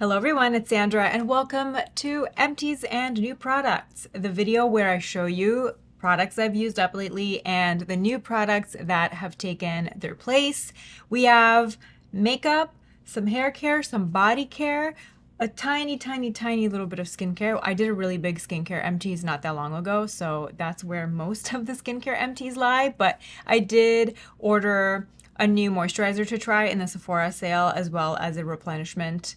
Hello everyone, it's Sandra and welcome to Empties and New Products, the video where I show you products I've used up lately and the new products that have taken their place. We have makeup, some hair care, some body care, a tiny little bit of skincare. I did a really big skincare empties not that long ago, so that's where most of the skincare empties lie, but I did order a new moisturizer to try in the Sephora sale as well as a replenishment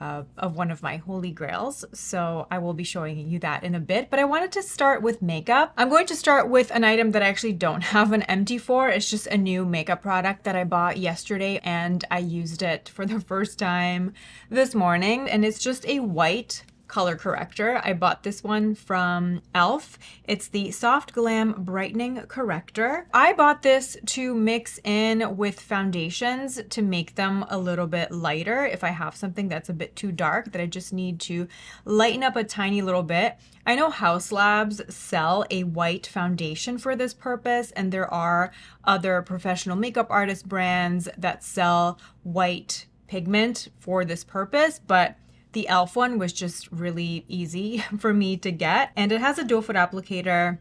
of one of my holy grails. So I will be showing you that in a bit, but I wanted to start with makeup. I'm going to start with an item that I actually don't have an empty for. It's just a new makeup product that I bought yesterday and I used it for the first time this morning, and it's just a white color corrector. I bought this one from e.l.f. It's the Soft Glam Brightening Corrector. I bought this to mix in with foundations to make them a little bit lighter if I have something that's a bit too dark that I just need to lighten up a tiny little bit. I know Haus Labs sell a white foundation for this purpose, and there are other professional makeup artist brands that sell white pigment for this purpose, but the e.l.f. one was just really easy for me to get. And it has a doe foot applicator,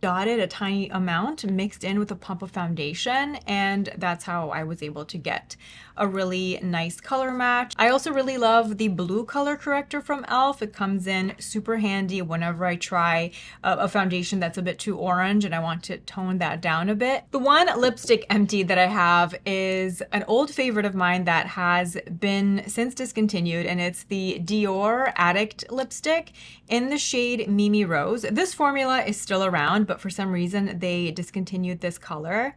dotted a tiny amount mixed in with a pump of foundation, and that's how I was able to get a really nice color match. I also really love the blue color corrector from e.l.f. It comes in super handy whenever I try a foundation that's a bit too orange and I want to tone that down a bit. The one lipstick empty that I have is an old favorite of mine that has been since discontinued, and it's the Dior Addict lipstick in the shade Mimi Rose. This formula is still around, but for some reason they discontinued this color.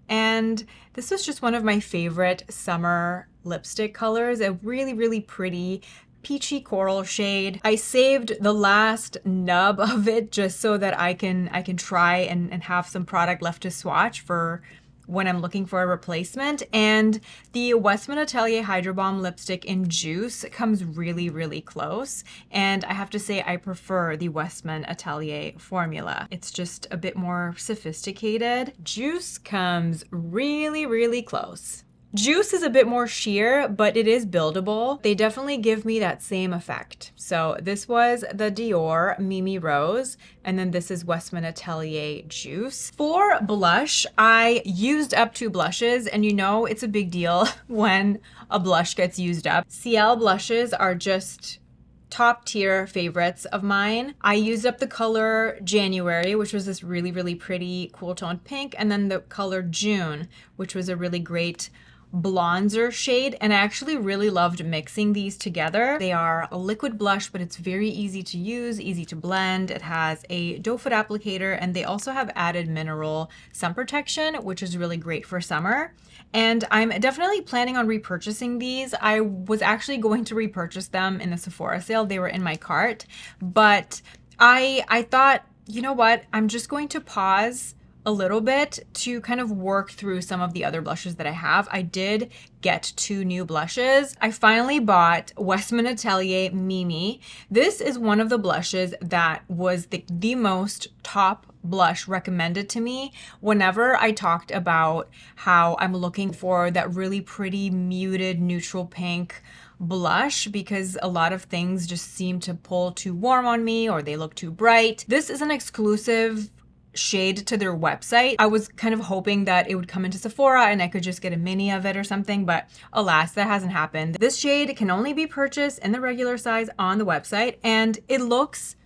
And this was just one of my favorite summer lipstick colors, a really pretty peachy coral shade. I saved the last nub of it just so that I can try and have some product left to swatch for when I'm looking for a replacement. And the Westman Atelier Hydro Bomb lipstick in Juice comes really close. And I have to say I prefer the Westman Atelier formula. It's just a bit more sophisticated. Juice comes really close. Juice is a bit more sheer, but it is buildable. They definitely give me that same effect. So this was the Dior Mimi Rose, and then this is Westman Atelier Juice. For blush, I used up 2 blushes, and you know it's a big deal when a blush gets used up. Ciel blushes are just top tier favorites of mine. I used up the color January, which was this really pretty cool toned pink, and then the color June, which was a really great bronzer shade, and I actually really loved mixing these together. They are a liquid blush, but it's very easy to use, easy to blend. It has a doe foot applicator, and they also have added mineral sun protection, which is really great for summer. And I'm definitely planning on repurchasing these. I was actually going to repurchase them in the Sephora sale. They were in my cart, but I thought, you know what? I'm just going to pause a little bit to kind of work through some of the other blushes that I have. I did get 2 new blushes. I finally bought Westman Atelier Mimi. This is one of the blushes that was the most top blush recommended to me whenever I talked about how I'm looking for that really pretty muted neutral pink blush, because a lot of things just seem to pull too warm on me or they look too bright. This is an exclusive shade to their website. I was kind of hoping that it would come into Sephora and I could just get a mini of it or something, but alas, that hasn't happened. This shade can only be purchased in the regular size on the website, and it looks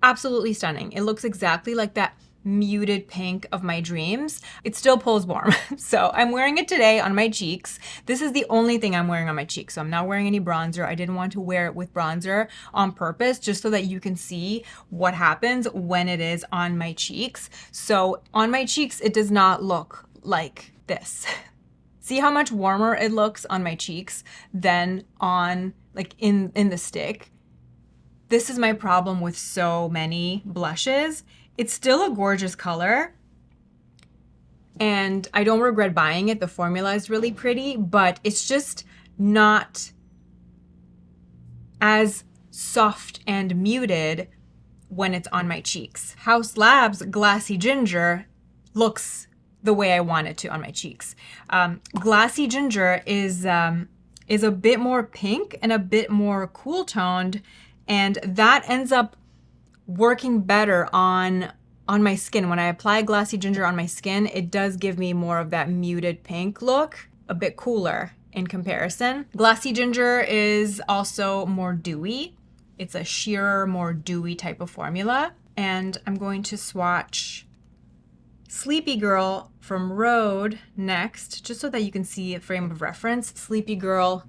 absolutely stunning. It looks exactly like that muted pink of my dreams. It still pulls warm. So I'm wearing it today on my cheeks. This is the only thing I'm wearing on my cheeks. So I'm not wearing any bronzer. I didn't want to wear it with bronzer on purpose, just so that you can see what happens when it is on my cheeks. So on my cheeks, it does not look like this. See how much warmer it looks on my cheeks than on like in the stick. This is my problem with so many blushes. It's still a gorgeous color, and I don't regret buying it. The formula is really pretty, but it's just not as soft and muted when it's on my cheeks. Haus Labs Glassy Ginger looks the way I want it to on my cheeks. Glassy Ginger is is a bit more pink and a bit more cool toned, and that ends up working better on my skin. When I apply Glassy Ginger on my skin, it does give me more of that muted pink look, a bit cooler in comparison. Glassy Ginger is also more dewy. It's a sheerer, more dewy type of formula. And I'm going to swatch Sleepy Girl from Rhode next, just so that you can see a frame of reference. Sleepy Girl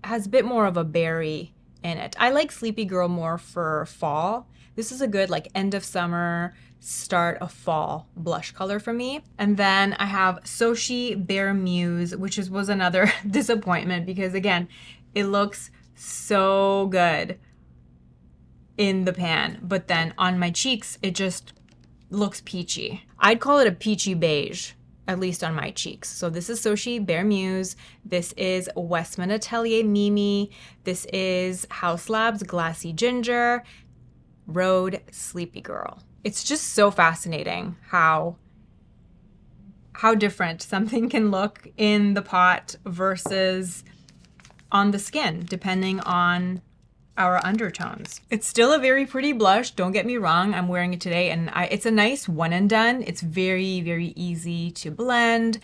has a bit more of a berry in it. I like Sleepy Girl more for fall. This is a good like end of summer, start of fall blush color for me. And then I have Sochi Bare Muse, which was another disappointment because again, it looks so good in the pan, but then on my cheeks, it just looks peachy. I'd call it a peachy beige, at least on my cheeks. So this is Sochi Bare Muse. This is Westman Atelier Mimi. This is Haus Labs Glassy Ginger. Rhode Sleepy Girl. It's just so fascinating how different something can look in the pot versus on the skin, depending on our undertones. It's still a very pretty blush, don't get me wrong. I'm wearing it today and it's a nice one and done. It's very, very easy to blend.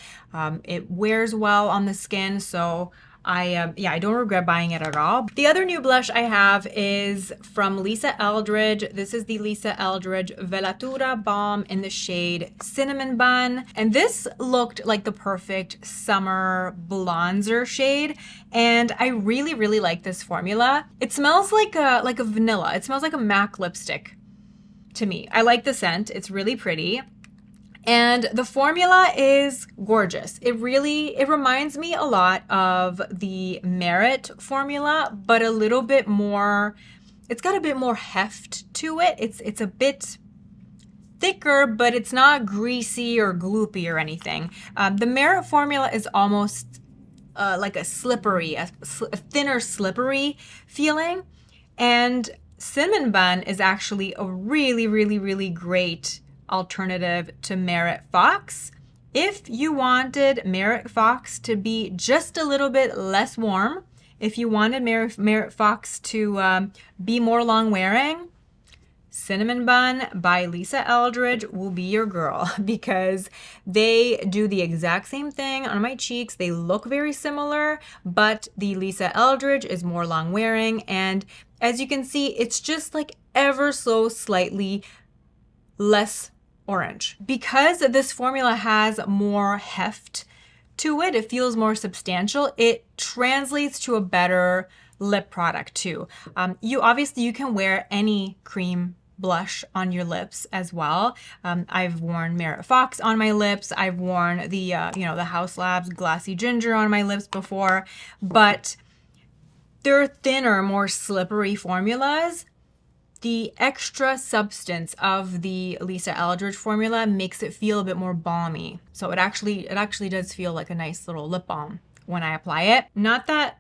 It wears well on the skin, so I don't regret buying it at all. The other new blush I have is from Lisa Eldridge. This is the Lisa Eldridge Velatura Balm in the shade Cinnamon Bun. And this looked like the perfect summer bronzer shade. And I really, really like this formula. It smells like a vanilla. It smells like a MAC lipstick to me. I like the scent. It's really pretty. And the formula is gorgeous. It reminds me a lot of the Merit formula, but a little bit more, it's got a bit more heft to it. It's a bit thicker, but it's not greasy or gloopy or anything. The Merit formula is almost like a slippery, a thinner slippery feeling. And Cinnamon Bun is actually a really, really, really great alternative to Merit Fox. If you wanted Merit Fox to be just a little bit less warm, if you wanted Merit Fox to be more long wearing, Cinnamon Bun by Lisa Eldridge will be your girl because they do the exact same thing on my cheeks. They look very similar, but the Lisa Eldridge is more long wearing, and as you can see, it's just like ever so slightly less orange. Because this formula has more heft to it, it feels more substantial, it translates to a better lip product too. You can wear any cream blush on your lips as well. I've worn Merit Fox on my lips. I've worn the the Haus Labs Glassy Ginger on my lips before, but they're thinner, more slippery formulas. The extra substance of the Lisa Eldridge formula makes it feel a bit more balmy. So it actually does feel like a nice little lip balm when I apply it. Not that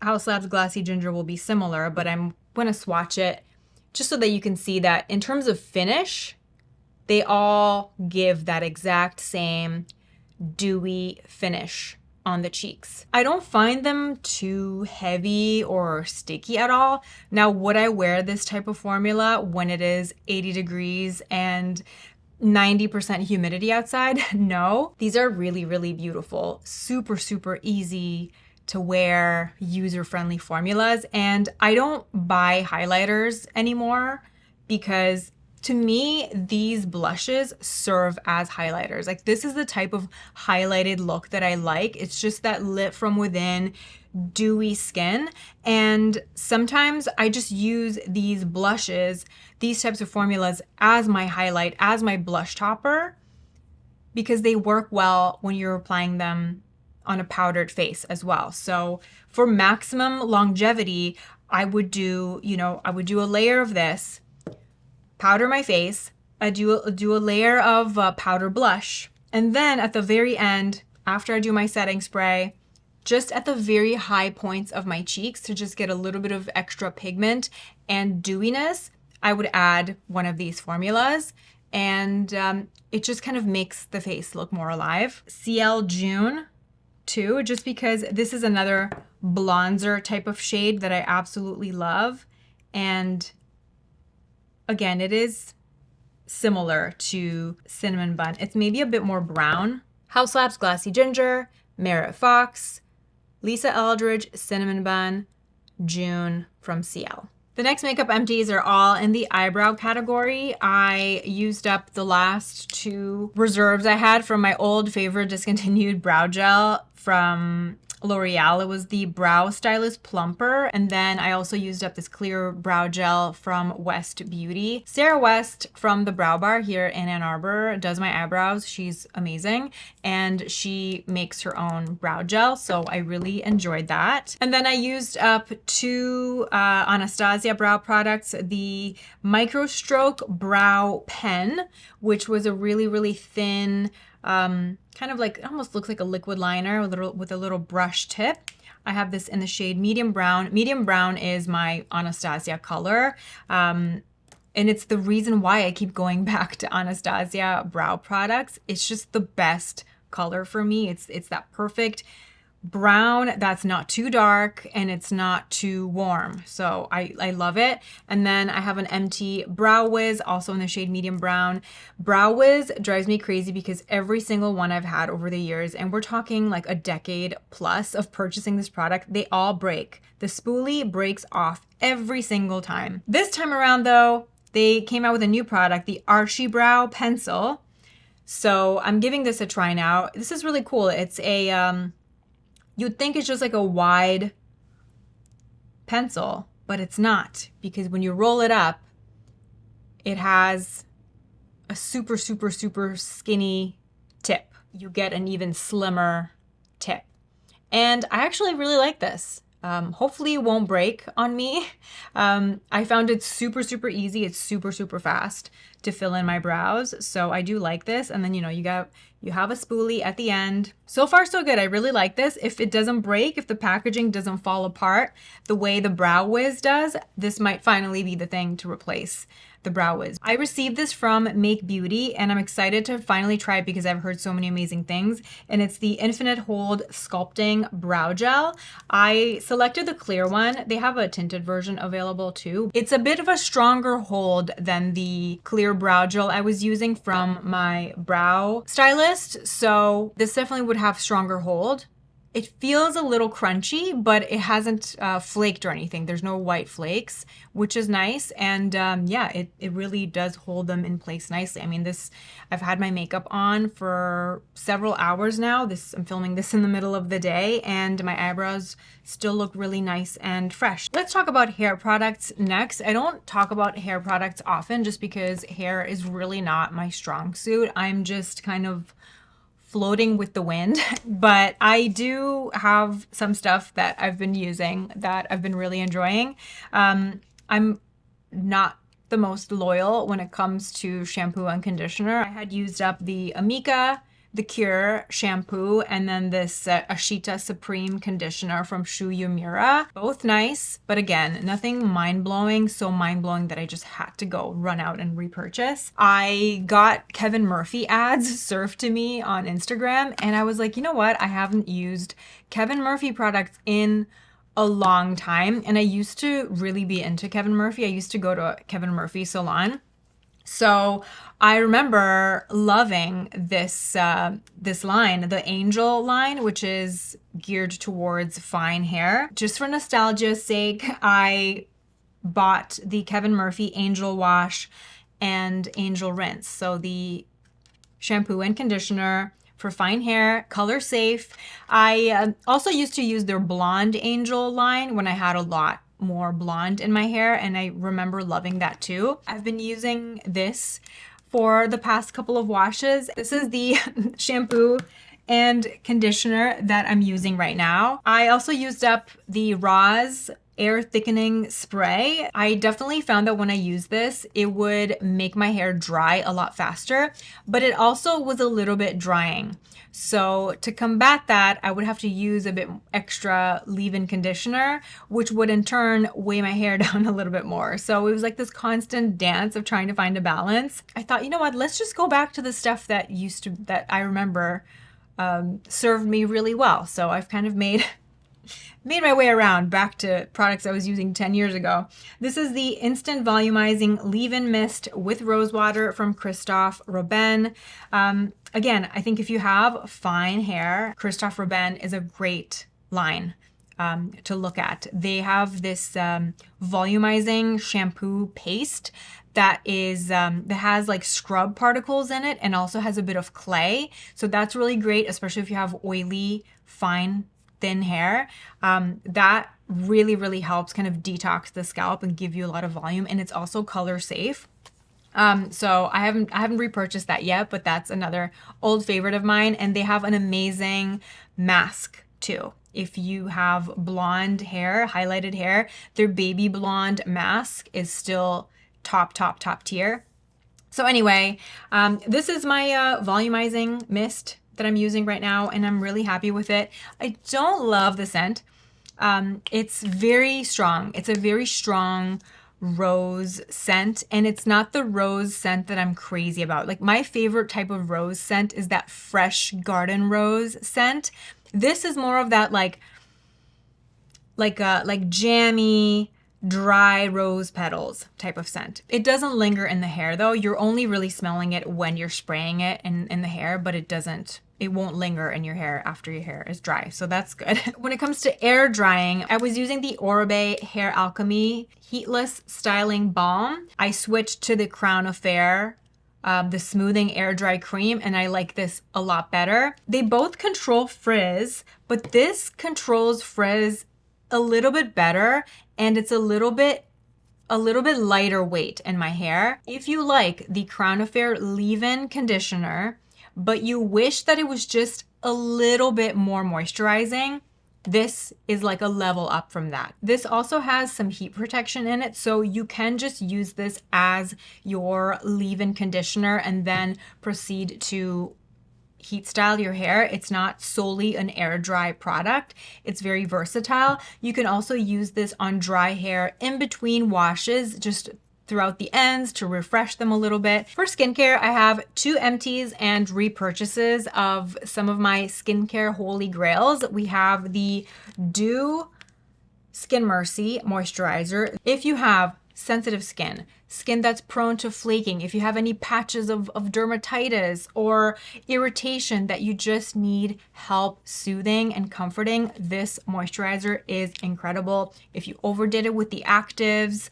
Haus Labs Glassy Ginger will be similar, but I'm going to swatch it just so that you can see that in terms of finish, they all give that exact same dewy finish on the cheeks. I don't find them too heavy or sticky at all. Now, would I wear this type of formula when it is 80 degrees and 90% humidity outside? No. These are really, really beautiful, super, super easy to wear, user-friendly formulas. And I don't buy highlighters anymore because to me, these blushes serve as highlighters. Like, this is the type of highlighted look that I like. It's just that lit from within, dewy skin. And sometimes I just use these blushes, these types of formulas as my highlight, as my blush topper, because they work well when you're applying them on a powdered face as well. So for maximum longevity, I would do a layer of this, powder my face, I do a layer of powder blush, and then at the very end, after I do my setting spray, just at the very high points of my cheeks to just get a little bit of extra pigment and dewiness, I would add one of these formulas, and it just kind of makes the face look more alive. CL June too, just because this is another bronzer type of shade that I absolutely love. And again, it is similar to Cinnamon Bun. It's maybe a bit more brown. House Labs Glassy Ginger, Merritt Fox, Lisa Eldridge, Cinnamon Bun, June from CL. The next makeup empties are all in the eyebrow category. I used up the last two reserves I had from my old favorite discontinued brow gel from L'Oreal. It was the Brow Stylist Plumper. And then I also used up this clear brow gel from West Beauty. Sarah West from the Brow Bar here in Ann Arbor does my eyebrows. She's amazing. And she makes her own brow gel. So I really enjoyed that. And then I used up two Anastasia brow products. The Micro Stroke Brow Pen, which was a really, really thin, kind of like, it almost looks like a liquid liner with a little brush tip. I have this in the shade Medium Brown. Medium Brown is my Anastasia color. And it's the reason why I keep going back to Anastasia brow products. It's just the best color for me. It's that perfect brown that's not too dark and it's not too warm. So I love it. And then I have an empty Brow Wiz, also in the shade Medium Brown. Brow Wiz drives me crazy because every single one I've had over the years, and we're talking like a decade plus of purchasing this product, they all break. The spoolie breaks off every single time. This time around though, they came out with a new product, the Archie Brow Pencil. So I'm giving this a try now. This is really cool. It's a, you'd think it's just like a wide pencil, but it's not, because when you roll it up, it has a super, super, super skinny tip. You get an even slimmer tip. And I actually really like this. Hopefully it won't break on me. I found it super, super easy. It's super, super fast to fill in my brows. So I do like this. And then, you know, you have a spoolie at the end. So far, so good. I really like this. If it doesn't break, if the packaging doesn't fall apart the way the Brow Wiz does, this might finally be the thing to replace the Brow Wiz. I received this from Make Beauty and I'm excited to finally try it because I've heard so many amazing things. And it's the Infinite Hold Sculpting Brow Gel. I selected the clear one. They have a tinted version available too. It's a bit of a stronger hold than the clear brow gel I was using from my brow stylist. So this definitely would have stronger hold. It feels a little crunchy, but it hasn't flaked or anything. There's no white flakes, which is nice. And yeah, it really does hold them in place nicely. I mean, I've had my makeup on for several hours now. I'm filming this in the middle of the day and my eyebrows still look really nice and fresh. Let's talk about hair products next. I don't talk about hair products often just because hair is really not my strong suit. I'm just kind of floating with the wind, but I do have some stuff that I've been using that I've been really enjoying. I'm not the most loyal when it comes to shampoo and conditioner. I had used up the Amika, the Cure shampoo, and then this Ashita Supreme conditioner from Shu Yumura. Both nice, but again, nothing mind-blowing, so mind-blowing that I just had to go run out and repurchase. I got Kevin Murphy ads served to me on Instagram, and I was like, you know what? I haven't used Kevin Murphy products in a long time, and I used to really be into Kevin Murphy. I used to go to a Kevin Murphy salon. So I remember loving this line, the Angel line, which is geared towards fine hair. Just for nostalgia's sake, I bought the Kevin Murphy Angel Wash and Angel Rinse. So the shampoo and conditioner for fine hair, color safe. I also used to use their Blonde Angel line when I had a lot more blonde in my hair, and I remember loving that too. I've been using this for the past couple of washes. This is the shampoo and conditioner that I'm using right now. I also used up the Roz Air Thickening Spray. I definitely found that when I used this, it would make my hair dry a lot faster, but it also was a little bit drying. So to combat that, I would have to use a bit extra leave-in conditioner, which would in turn weigh my hair down a little bit more. So it was like this constant dance of trying to find a balance. I thought, you know what, let's just go back to the stuff that I remember served me really well. So I've kind of made my way around back to products I was using 10 years ago. This is the Instant Volumizing Leave-In Mist with Rose Water from Christophe Robin. Again, I think if you have fine hair, Christophe Robin is a great line to look at. They have this volumizing shampoo paste that is that has like scrub particles in it and also has a bit of clay. So that's really great, especially if you have oily, fine, thin hair. That really helps kind of detox the scalp and give you a lot of volume, and it's also color safe. So I haven't repurchased that yet, but that's another old favorite of mine. And they have an amazing mask too. If you have blonde hair, highlighted hair, their baby blonde mask is still top tier. So anyway, this is my volumizing mist that I'm using right now, and I'm really happy with it. I don't love the scent. It's very strong. It's a very strong rose scent, and it's not the rose scent that I'm crazy about. Like, my favorite type of rose scent is that fresh garden rose scent. This is more of that like jammy, dry rose petals type of scent. It doesn't linger in the hair though. You're only really smelling it when you're spraying it in the hair, but it won't linger in your hair after your hair is dry. So that's good. When it comes to air drying, I was using the Oribe Hair Alchemy Heatless Styling Balm. I switched to the Crown Affair, the Smoothing Air Dry Cream, and I like this a lot better. They both control frizz, but this controls frizz a little bit better, and it's a little bit lighter weight in my hair. If you like the Crown Affair leave-in conditioner, but you wish that it was just a little bit more moisturizing, this is like a level up from that. This also has some heat protection in it, so you can just use this as your leave-in conditioner and then proceed to heat style your hair. It's not solely an air dry product. It's very versatile. You can also use this on dry hair in between washes, just throughout the ends to refresh them a little bit. For skincare, I have 2 empties and repurchases of some of my skincare holy grails. We have the Dew Skin Mercy Moisturizer. If you have sensitive skin that's prone to flaking, if you have any patches of dermatitis or irritation that you just need help soothing and comforting, this moisturizer is incredible. If you overdid it with the actives,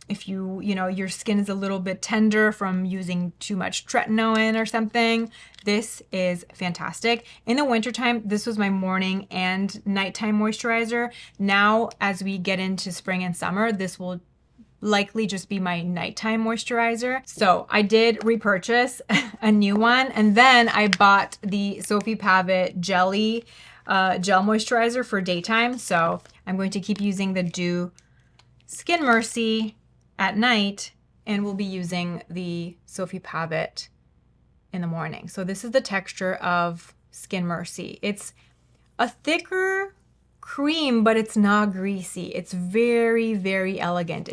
if your skin is a little bit tender from using too much tretinoin or something, this is fantastic. In the wintertime, this was my morning and nighttime moisturizer. Now, as we get into spring and summer, this will likely just be my nighttime moisturizer. So I did repurchase a new one, and then I bought the Sophie Pavitt Jelly Gel Moisturizer for daytime. So I'm going to keep using the Dew Skin Mercy at night, and we'll be using the Sophie Pavitt in the morning. So this is the texture of Skin Mercy. It's a thicker cream, but it's not greasy. It's very elegant.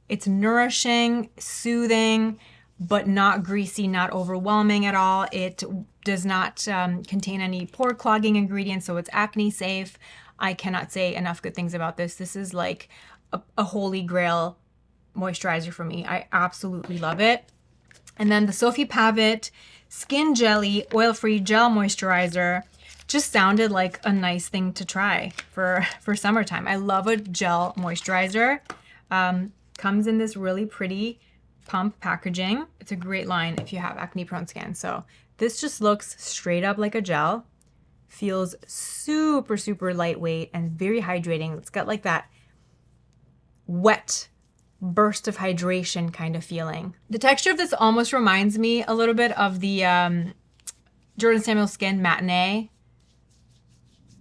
It's nourishing, soothing, but not greasy, not overwhelming at all. It does not contain any pore clogging ingredients, so it's acne safe. I cannot say enough good things about this. This is like a holy grail moisturizer for me. I absolutely love it. And then the Sophie Pavitt Skin Jelly Oil-Free Gel Moisturizer just sounded like a nice thing to try for summertime. I love a gel moisturizer. Comes in this really pretty pump packaging. It's a great line if you have acne prone skin. So this just looks straight up like a gel. Feels super lightweight and very hydrating. It's got like that wet burst of hydration kind of feeling. The texture of this almost reminds me a little bit of the Jordan Samuel Skin Matinee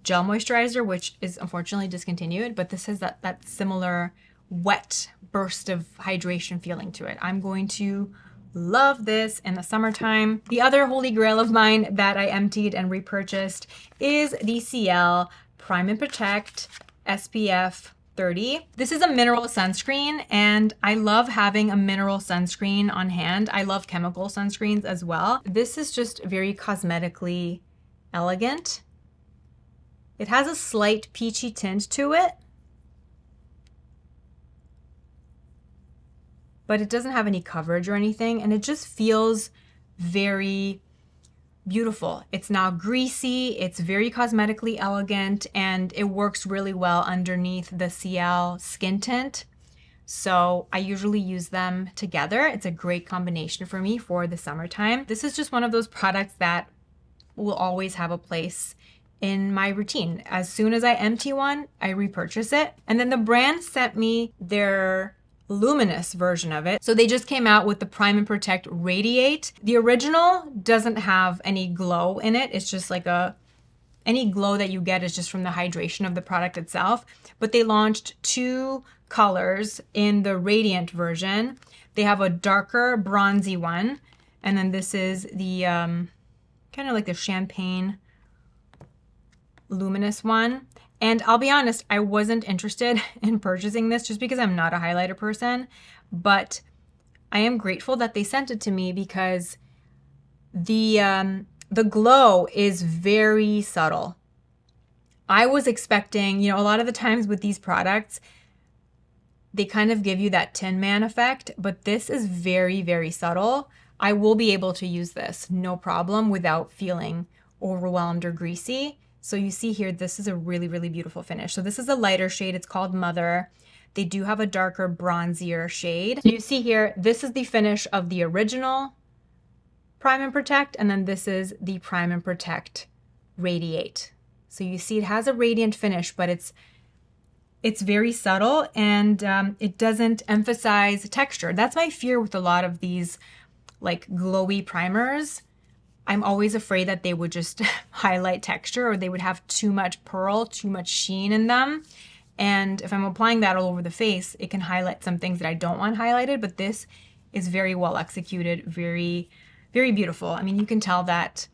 Gel Moisturizer, which is unfortunately discontinued, but this has that similar wet burst of hydration feeling to it. I'm going to love this in the summertime. The other holy grail of mine that I emptied and repurchased is the Ciel Prime and Protect SPF 30. This is a mineral sunscreen, and I love having a mineral sunscreen on hand. I love chemical sunscreens as well. This is just very cosmetically elegant. It has a slight peachy tint to it, but it doesn't have any coverage or anything, and it just feels very beautiful. It's not greasy, it's very cosmetically elegant, and it works really well underneath the CL skin tint. So I usually use them together. It's a great combination for me for the summertime. This is just one of those products that will always have a place in my routine. As soon as I empty one, I repurchase it. And then the brand sent me their luminous version of it. So they just came out with the Prime and Protect Radiate. The original doesn't have any glow in it. It's just like any glow that you get is just from the hydration of the product itself. But they launched 2 colors in the Radiant version. They have a darker bronzy one, and then this is the kind of like the champagne luminous one. And I'll be honest, I wasn't interested in purchasing this just because I'm not a highlighter person, but I am grateful that they sent it to me because the glow is very subtle. I was expecting, a lot of the times with these products, they kind of give you that Tin Man effect, but this is very, very subtle. I will be able to use this, no problem, without feeling overwhelmed or greasy. So you see here, this is a really, really beautiful finish. So this is a lighter shade. It's called Mother. They do have a darker bronzier shade. So you see here, this is the finish of the original Prime and Protect, and then this is the Prime and Protect Radiate. So you see it has a radiant finish, but it's very subtle, and it doesn't emphasize texture. That's my fear with a lot of these like glowy primers. I'm always afraid that they would just highlight texture, or they would have too much pearl, too much sheen in them. And if I'm applying that all over the face, it can highlight some things that I don't want highlighted, but this is very well executed, very, very beautiful. I mean, you can tell that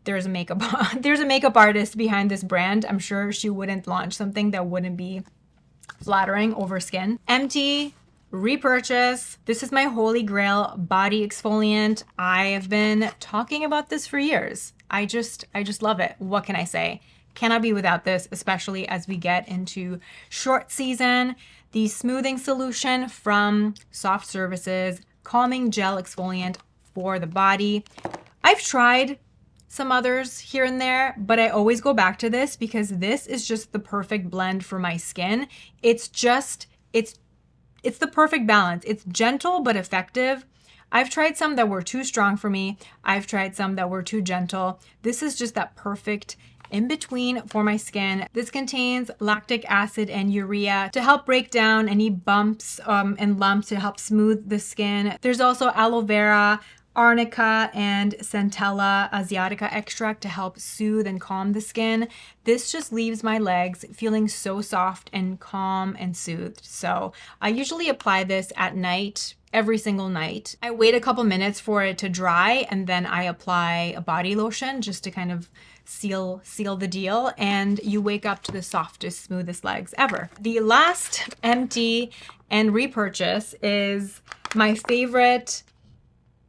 there's a makeup artist behind this brand. I'm sure she wouldn't launch something that wouldn't be flattering over skin. Empty, repurchase. This is my holy grail body exfoliant. I have been talking about this for years. I just love it. What can I say? Cannot be without this, especially as we get into short season. The smoothing solution from Soft Services, calming gel exfoliant for the body. I've tried some others here and there, but I always go back to this because this is just the perfect blend for my skin. It's the perfect balance. It's gentle but effective. I've tried some that were too strong for me. I've tried some that were too gentle. This is just that perfect in between for my skin. This contains lactic acid and urea to help break down any bumps and lumps, to help smooth the skin. There's also aloe vera, arnica, and centella asiatica extract to help soothe and calm the skin. This just leaves my legs feeling so soft and calm and soothed. So I usually apply this at night, every single night. I wait a couple minutes for it to dry, and then I apply a body lotion just to kind of seal the deal, and you wake up to the softest, smoothest legs ever. The last empty and repurchase is my favorite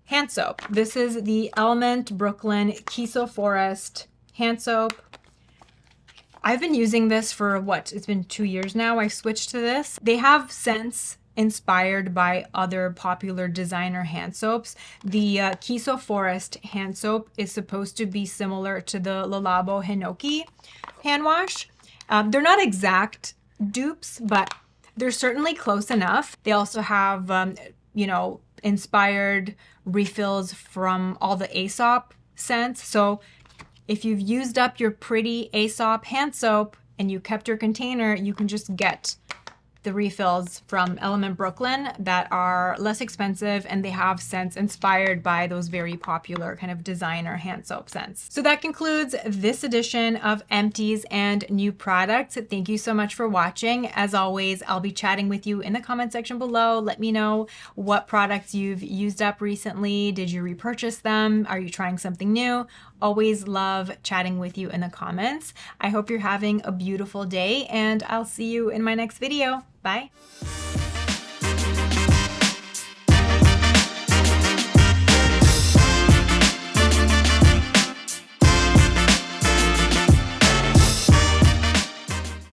hand soap. This is the Element Brooklyn Kiso Forest hand soap. I've been using this for it's been 2 years now. I switched to this. They have scents inspired by other popular designer hand soaps. The Kiso Forest hand soap is supposed to be similar to the Le Labo Hinoki hand wash. They're not exact dupes, but they're certainly close enough. They also have, inspired refills from all the Aesop scents. So if you've used up your pretty Aesop hand soap and you kept your container, you can just get the refills from Element Brooklyn that are less expensive, and they have scents inspired by those very popular kind of designer hand soap scents. So that concludes this edition of Empties and New Products. Thank you so much for watching. As always, I'll be chatting with you in the comment section below. Let me know what products you've used up recently. Did you repurchase them? Are you trying something new? Always love chatting with you in the comments. I hope you're having a beautiful day, and I'll see you in my next video. Bye.